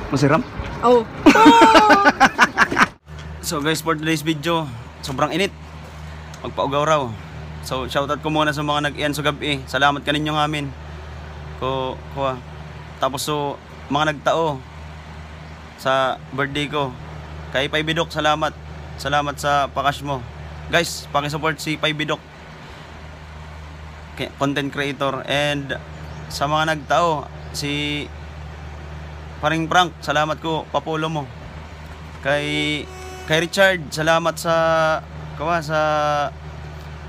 Masiram? Oh. So guys, for today's video, sobrang init. Magpaugaw raw. So shoutout ko muna sa mga nag-iyan sa gabi. Salamat kaninyo ng amin. Tapos so mga nagtao sa birthday ko. Kay Pai Bidok, salamat. Salamat sa pakash mo. Guys, paki-support si Pai Bidok, content creator. And sa mga nagtao, si Paring Frank, salamat ko, papulo mo. Kay Richard, salamat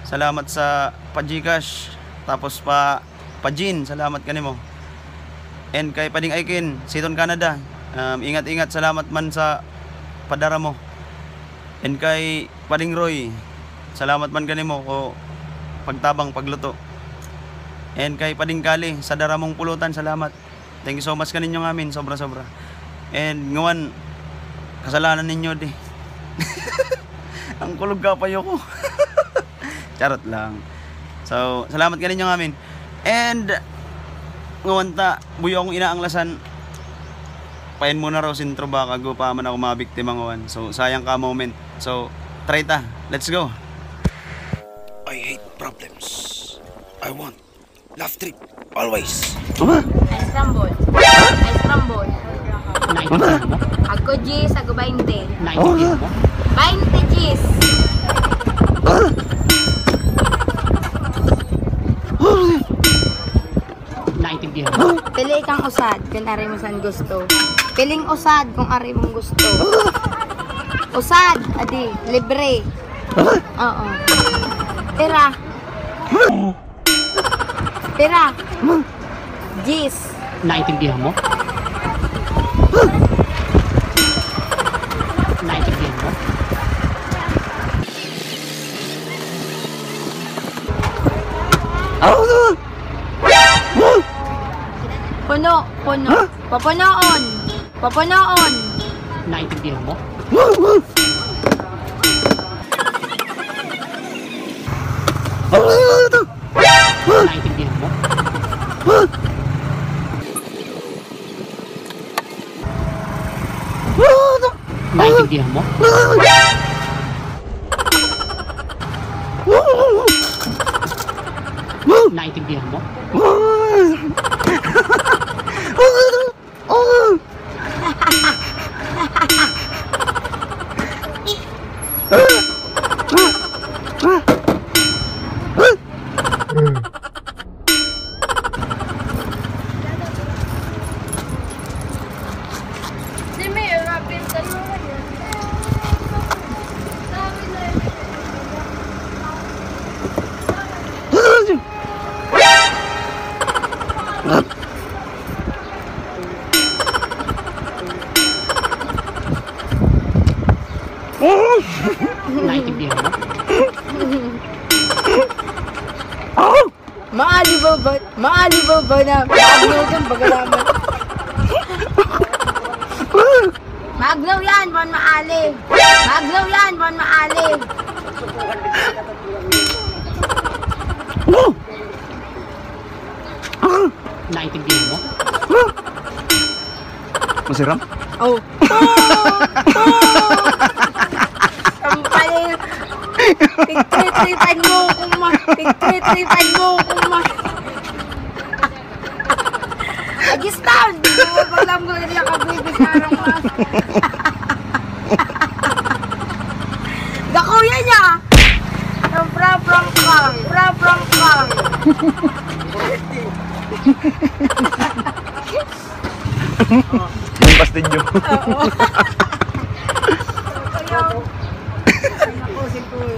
salamat sa pa-Gcash. Tapos pa-Jin, salamat kanimo. And kay Pading Aikin, Seaton Canada, ingat-ingat, salamat man sa padara mo. And kay Pading Roy, salamat man kanimo ko pagtabang pagluto. And kay Pading Kali, sa dara mong pulutan, salamat. Thank you so much kaninyo amin, sobra-sobra. And ngawan, kasalanan ninyo di. Ang kulog kapayo ko. Charot lang. So, salamat kaninyo amin. And ngawan ta, buyo akong inaanglasan. Pain muna raw sintro baka go pa man ako mabiktima ngawan. So, sayang ka moment. So, try ta. Let's go. I hate problems. I want laugh trip always. Ice rumble. Ako G's, ako 20. 20 G's. Pili kang usad kung ari mo saan gusto. Piling usad kung ari mong gusto. Usad, adi, libre. Oo. Pera. G's. Naintindihan mo? Naintindihan mo? Puno. Papunoon. Naintindihan mo? Naintindihan mo? Naintindihan mo? Naintindihan mo? Naintindihan mo? Maalibaw ba na maaglaw dyan pagkalaman? Maaglaw yan, buwan maalim. Naintindihan mo? Masiram? Oh. Sampalin. Tig-3-3-5 mo kuma. Agistan! Walang mo rin yung kabibig karang mo. Dakuya niya! Pra-prank ka. Yung pastidyo.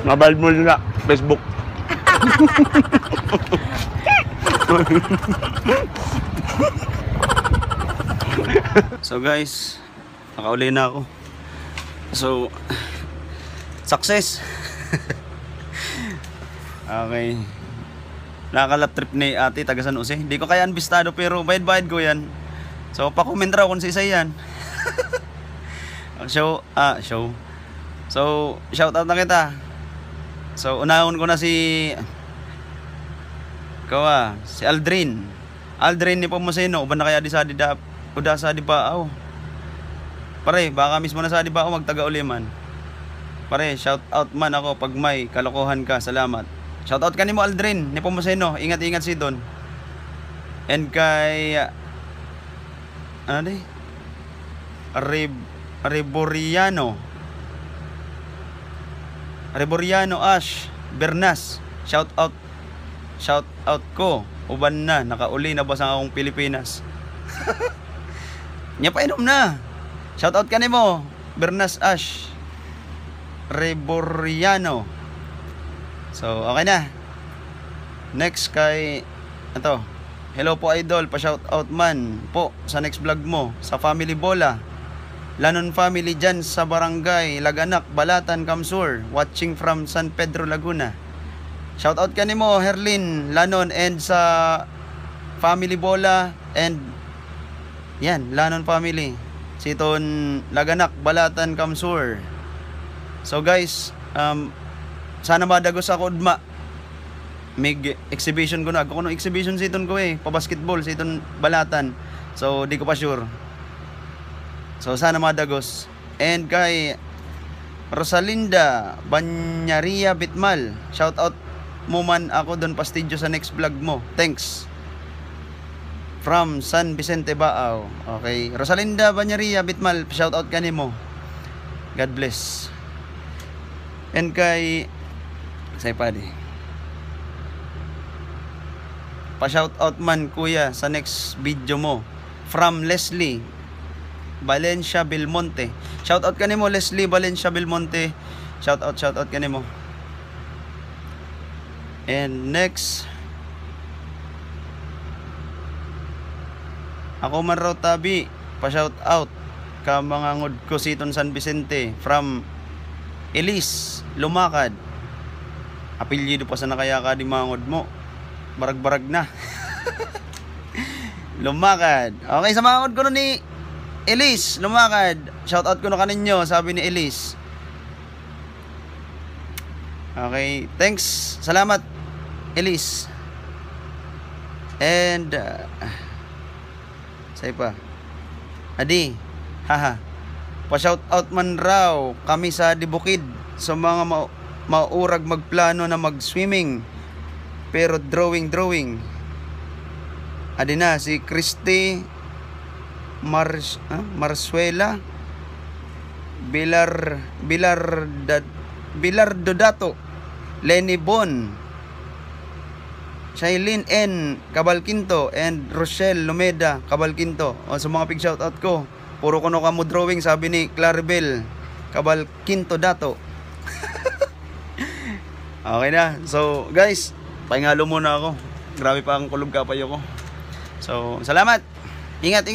Mabal mo na Facebook. So guys, nakauli na ako. So success. Okay. Nakakalap trip ni ate taga San Jose. Hindi ko kaya ambistado pero bayad ko yan. So pa-comment raw kung sa isa yan. Show. So shout out na kita. So unahon ko na si Aldrin ni Pomoseno. Uban na kaya di sa di pa. Pare, baka mismo na sa di ba ako magtaga uli man. Pare, shout out man ako pag may kalokohan ka. Salamat. Shout out ka ni mo Aldrin, ni Pomoseno. Ingat-ingat si Don. And kay ano di? Reboriano Ash Bernas. Shout out ko. Uban na, nakauli na basang akong Pilipinas. Nya pa inom na. Shout out ka ni mo Bernas Ash Reboriano. So okay na. Next kay ito. Hello po idol, pa shout out man po sa next vlog mo sa Family Bola. Lanon family dyan sa barangay Laganak, Balatan, Kamsur, watching from San Pedro, Laguna. Shout out ka ni mo Herlin Lanon and sa Family Bola and yan, Lanon family. Siton Laganak, Balatan, Kamsur. So guys, sana madagos ako udma. May exhibition ko na. Ako no exhibition siton ko pa basketball siton Balatan. So di ko pa sure. So sana madagos. And kay Rosalinda Banyaria Bitmal, shout out mo man ako don pastidyo sa next vlog mo. Thanks. From San Vicente Baao. Okay, Rosalinda Banyaria Bitmal, shout out kanimo. God bless. And kay say padi. Pa-shout out man kuya sa next video mo. From Leslie Valencia Belmonte. Shout out kanimo Leslie Valencia Belmonte. Shout out kanimo. And next, ako man raw tabi, pa-shout out ka mga ngod ko siton San Vicente from Elise Lumakad. Apelyido pa sa nakaya ka di mga ngod mo. Barag-barag na. Lumakad. Okay, sa mga ngod ko ni Elise Lumakad. Shout out ko na kaninyo, sabi ni Elise. Okay, thanks. Salamat Elise. And say pa. Adi, haha. Pa-shout out man raw kami sa Dibukid sa mga maurag magplano na mag-swimming pero drawing. Adi na si Christy Marsuela Bilar Dodato, Lenny Bon, Shailene N Cabalquinto and Rochelle Lumeda Cabalquinto. O sa mga pig-shoutout ko, puro kuno ka mo drawing, sabi ni Claribel Cabalquinto Dato. Okay na. So guys, pahingalo muna ako. Grabe pa ang kulog kapayo ko. So salamat. Ingat.